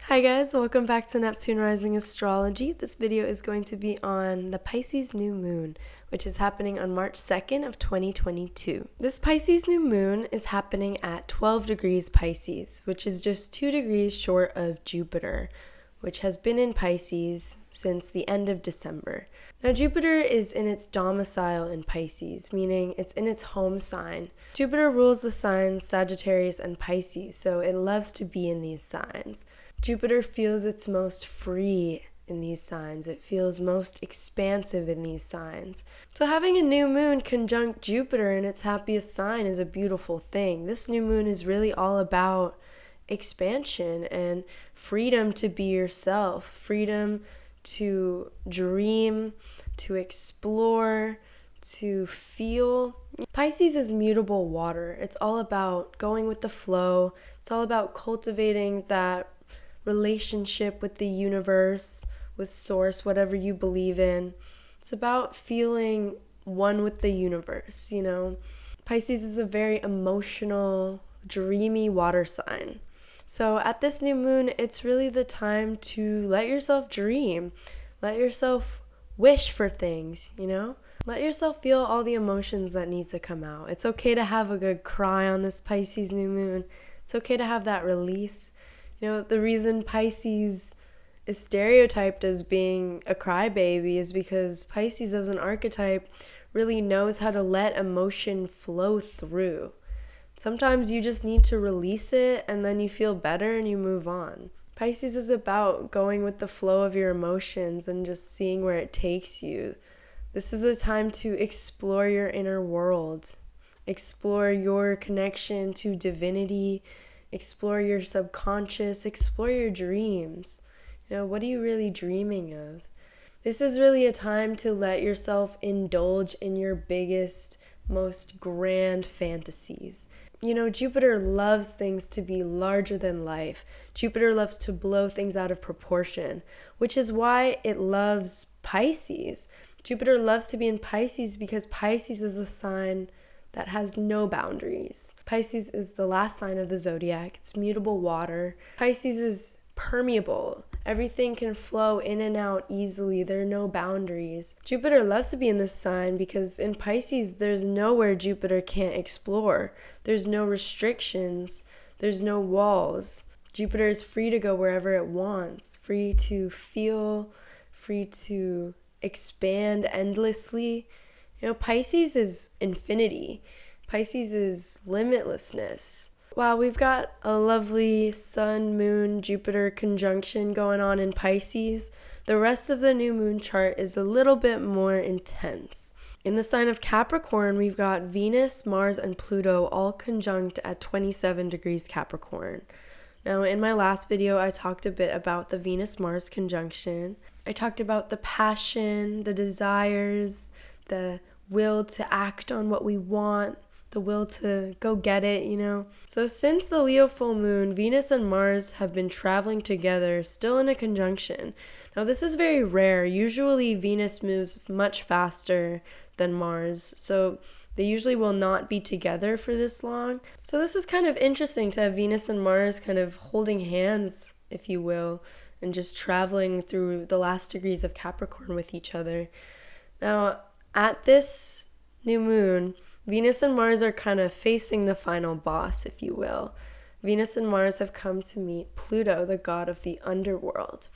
Hi guys, welcome back to Neptune Rising Astrology. This video is going to be on the Pisces new moon, which is happening on March 2nd of 2022. This Pisces new moon is happening at 12 degrees Pisces, which is just 2 degrees short of Jupiter, which has been in Pisces since the end of December. Now, Jupiter is in its domicile in Pisces, meaning it's in its home sign. Jupiter rules the signs Sagittarius and Pisces, so it loves to be in these signs. Jupiter feels its most free in these signs. It feels most expansive in these signs. So having a new moon conjunct Jupiter in its happiest sign is a beautiful thing. This new moon is really all about expansion and freedom to be yourself, freedom to dream, to explore, to feel. Pisces is mutable water. It's all about going with the flow. It's all about cultivating that relationship with the universe, with source, whatever you believe in. It's about feeling one with the universe, you know. Pisces is a very emotional, dreamy water sign. So at this new moon, it's really the time to let yourself dream. Let yourself wish for things, you know? Let yourself feel all the emotions that need to come out. It's okay to have a good cry on this Pisces new moon. It's okay to have that release. You know, the reason Pisces is stereotyped as being a crybaby is because Pisces as an archetype really knows how to let emotion flow through. Sometimes you just need to release it and then you feel better and you move on. Pisces is about going with the flow of your emotions and just seeing where it takes you. This is a time to explore your inner world, explore your connection to divinity, explore your subconscious, explore your dreams. You know, what are you really dreaming of? This is really a time to let yourself indulge in your biggest, most grand fantasies. You know, Jupiter loves things to be larger than life. Jupiter loves to blow things out of proportion, which is why it loves Pisces. Jupiter loves to be in Pisces because Pisces is the sign that has no boundaries. Pisces is the last sign of the zodiac. It's mutable water. Pisces is permeable. Everything can flow in and out easily. There are no boundaries. Jupiter loves to be in this sign because in Pisces, there's nowhere Jupiter can't explore. There's no restrictions. There's no walls. Jupiter is free to go wherever it wants, free to feel, free to expand endlessly. You know, Pisces is infinity. Pisces is limitlessness. Wow, we've got a lovely Sun, Moon, Jupiter conjunction going on in Pisces. The rest of the new moon chart is a little bit more intense. In the sign of Capricorn, we've got Venus, Mars, and Pluto all conjunct at 27 degrees Capricorn. Now, in my last video, I talked a bit about the Venus-Mars conjunction. I talked about the passion, the desires, the will to act on what we want, the will to go get it, you know. So since the Leo full moon, Venus and Mars have been traveling together, still in a conjunction. Now this is very rare. Usually Venus moves much faster than Mars, so they usually will not be together for this long. So this is kind of interesting to have Venus and Mars kind of holding hands, if you will, and just traveling through the last degrees of Capricorn with each other. Now, at this new moon, Venus and Mars are kind of facing the final boss, if you will. Venus and Mars have come to meet Pluto, the god of the underworld.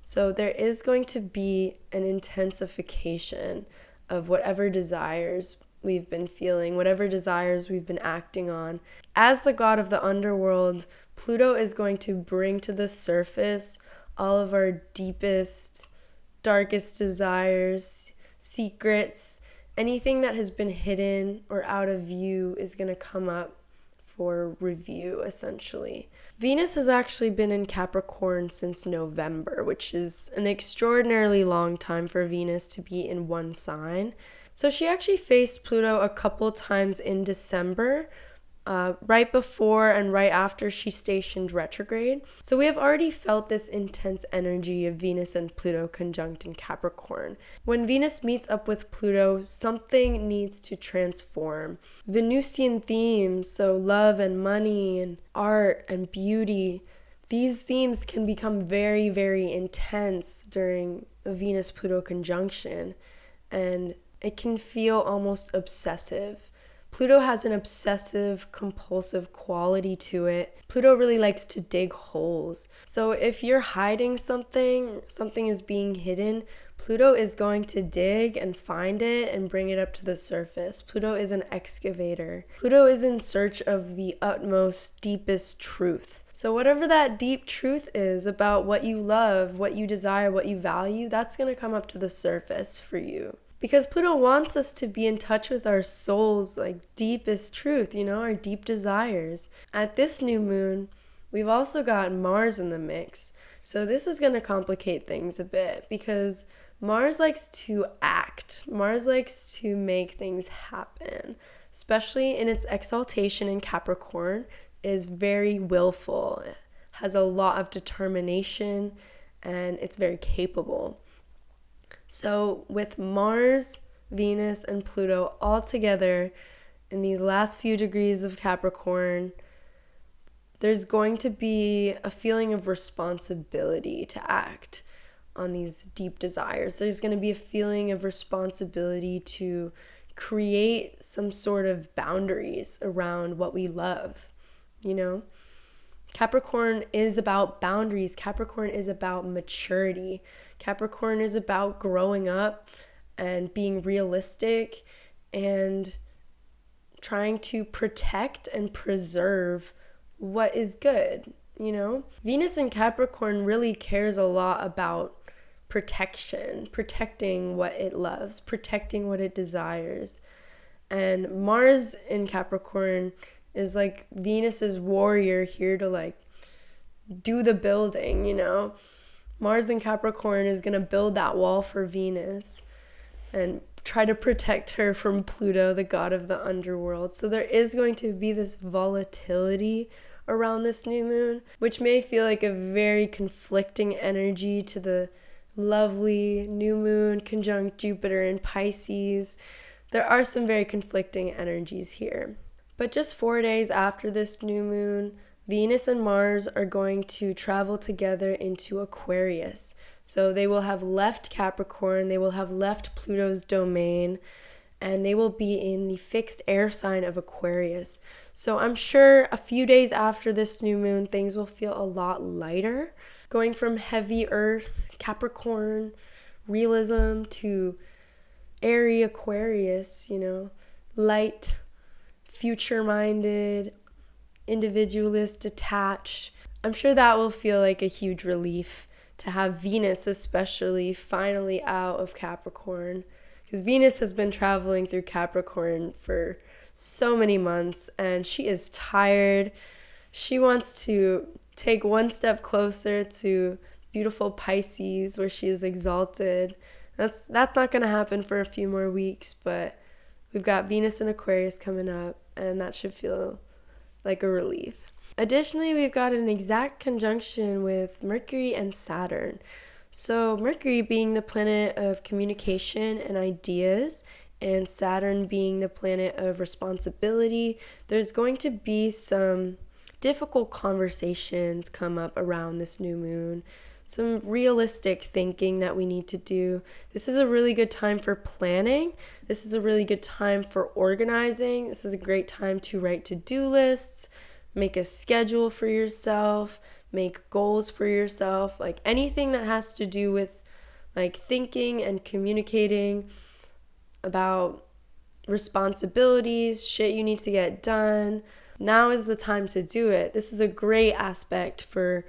So there is going to be an intensification of whatever desires we've been feeling, whatever desires we've been acting on. As the god of the underworld, Pluto is going to bring to the surface all of our deepest, darkest desires, secrets. Anything that has been hidden or out of view is going to come up for review, essentially. Venus has actually been in Capricorn since November, which is an extraordinarily long time for Venus to be in one sign. So she actually faced Pluto a couple times in December, right before and right after she stationed retrograde. So we have already felt this intense energy of Venus and Pluto conjunct in Capricorn. When Venus meets up with Pluto, something needs to transform. Venusian themes, so love and money and art and beauty, These themes can become very, very intense during a Venus-Pluto conjunction, and it can feel almost obsessive. Pluto has an obsessive, compulsive quality to it. Pluto really likes to dig holes. So if you're hiding something is being hidden, Pluto is going to dig and find it and bring it up to the surface. Pluto is an excavator. Pluto is in search of the utmost, deepest truth. So whatever that deep truth is about what you love, what you desire, what you value, that's going to come up to the surface for you. Because Pluto wants us to be in touch with our soul's deepest truth, our deep desires. At this new moon, we've also got Mars in the mix. So this is going to complicate things a bit because Mars likes to act. Mars likes to make things happen, especially in its exaltation in Capricorn. It is very willful. It has a lot of determination and it's very capable. So with Mars, Venus, and Pluto all together in these last few degrees of Capricorn, there's going to be a feeling of responsibility to act on these deep desires. There's going to be a feeling of responsibility to create some sort of boundaries around what we love, Capricorn is about boundaries. Capricorn is about maturity. Capricorn is about growing up and being realistic and trying to protect and preserve what is good, Venus in Capricorn really cares a lot about protection, protecting what it loves, protecting what it desires. And Mars in Capricorn is like Venus's warrior here to do the building, Mars in Capricorn is going to build that wall for Venus and try to protect her from Pluto, the god of the underworld. So there is going to be this volatility around this new moon, which may feel like a very conflicting energy to the lovely new moon conjunct Jupiter in Pisces. There are some very conflicting energies here. But just 4 days after this new moon, Venus and Mars are going to travel together into Aquarius. So they will have left Capricorn, they will have left Pluto's domain, and they will be in the fixed air sign of Aquarius. So I'm sure a few days after this new moon, things will feel a lot lighter, going from heavy earth, Capricorn, realism, to airy Aquarius, light, future-minded, individualist, detached. I'm sure that will feel like a huge relief to have Venus especially finally out of Capricorn, because Venus has been traveling through Capricorn for so many months and she is tired. She wants to take one step closer to beautiful Pisces where she is exalted. That's not going to happen for a few more weeks, but we've got Venus and Aquarius coming up, and that should feel like a relief. Additionally, we've got an exact conjunction with Mercury and Saturn. So Mercury being the planet of communication and ideas, and Saturn being the planet of responsibility, there's going to be some difficult conversations come up around this new moon. Some realistic thinking that we need to do. This is a really good time for planning. This is a really good time for organizing. This is a great time to write to-do lists, make a schedule for yourself, make goals for yourself, anything that has to do with thinking and communicating about responsibilities, shit you need to get done. Now is the time to do it. This is a great aspect for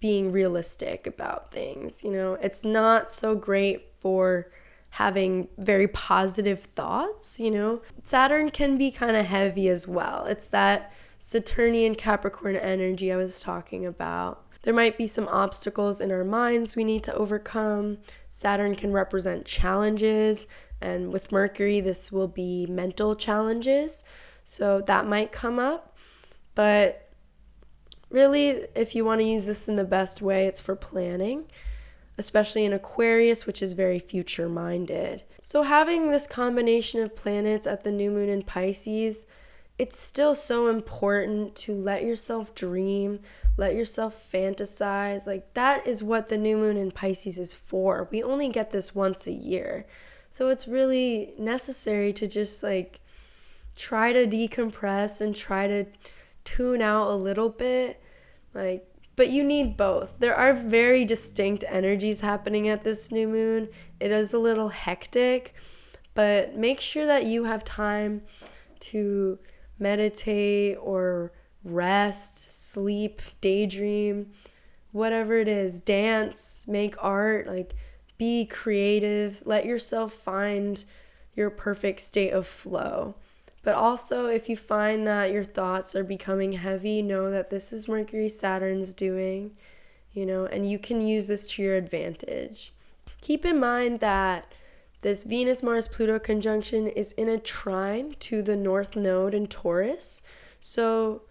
being realistic about things. It's not so great for having very positive thoughts. Saturn can be kind of heavy as well. It's that Saturnian Capricorn energy I was talking about. There might be some obstacles in our minds we need to overcome. Saturn can represent challenges, and with Mercury, this will be mental challenges. So that might come up, but really, if you want to use this in the best way, it's for planning, especially in Aquarius, which is very future-minded. So having this combination of planets at the new moon in Pisces it's still so important to let yourself dream, let yourself fantasize. Like, that is what the new moon in Pisces is for. We only get this once a year. So it's really necessary to just like try to decompress and try to tune out a little bit. Like, but you need both. There are very distinct energies happening at this new moon. It is a little hectic, but make sure that you have time to meditate or rest, sleep, daydream, whatever it is, dance, make art, like be creative, let yourself find your perfect state of flow. But also, if you find that your thoughts are becoming heavy, know that this is Mercury Saturn's doing, and you can use this to your advantage. Keep in mind that this Venus-Mars-Pluto conjunction is in a trine to the North Node in Taurus. So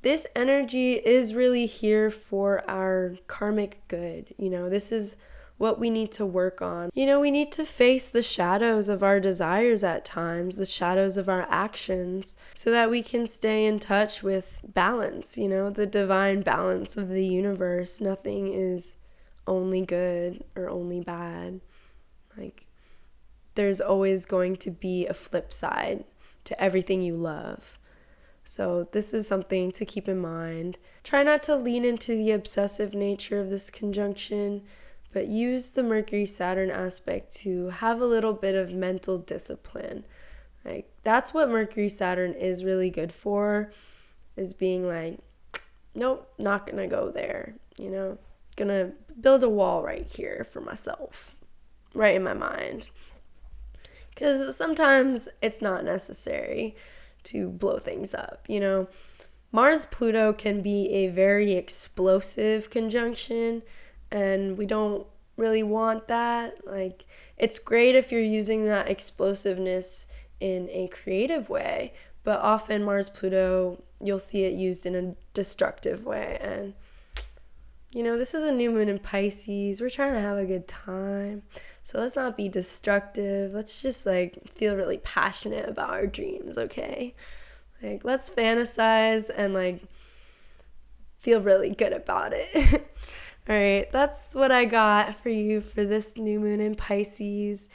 this energy is really here for our karmic good. This is what we need to work on. We need to face the shadows of our desires at times, the shadows of our actions, so that we can stay in touch with balance, the divine balance of the universe. Nothing is only good or only bad. Like, there's always going to be a flip side to everything you love. So this is something to keep in mind. Try not to lean into the obsessive nature of this conjunction, but use the Mercury-Saturn aspect to have a little bit of mental discipline. Like, that's what Mercury-Saturn is really good for, is being like, nope, not gonna go there, gonna build a wall right here for myself, right in my mind. Because sometimes it's not necessary to blow things up, Mars-Pluto can be a very explosive conjunction, and we don't really want that. Like, it's great if you're using that explosiveness in a creative way, but often Mars-Pluto, you'll see it used in a destructive way. And this is a new moon in Pisces. We're trying to have a good time. So let's not be destructive. Let's just feel really passionate about our dreams, okay? Let's fantasize and feel really good about it. All right, that's what I got for you for this new moon in Pisces.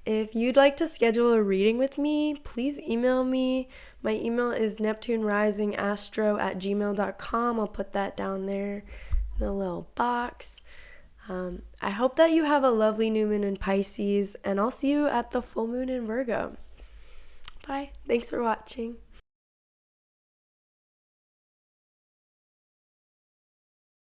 If you'd like to schedule a reading with me, please email me. My email is neptunerisingastro@gmail.com. I'll put that down there in the little box. I hope that you have a lovely new moon in Pisces, and I'll see you at the full moon in Virgo. Bye. Thanks for watching.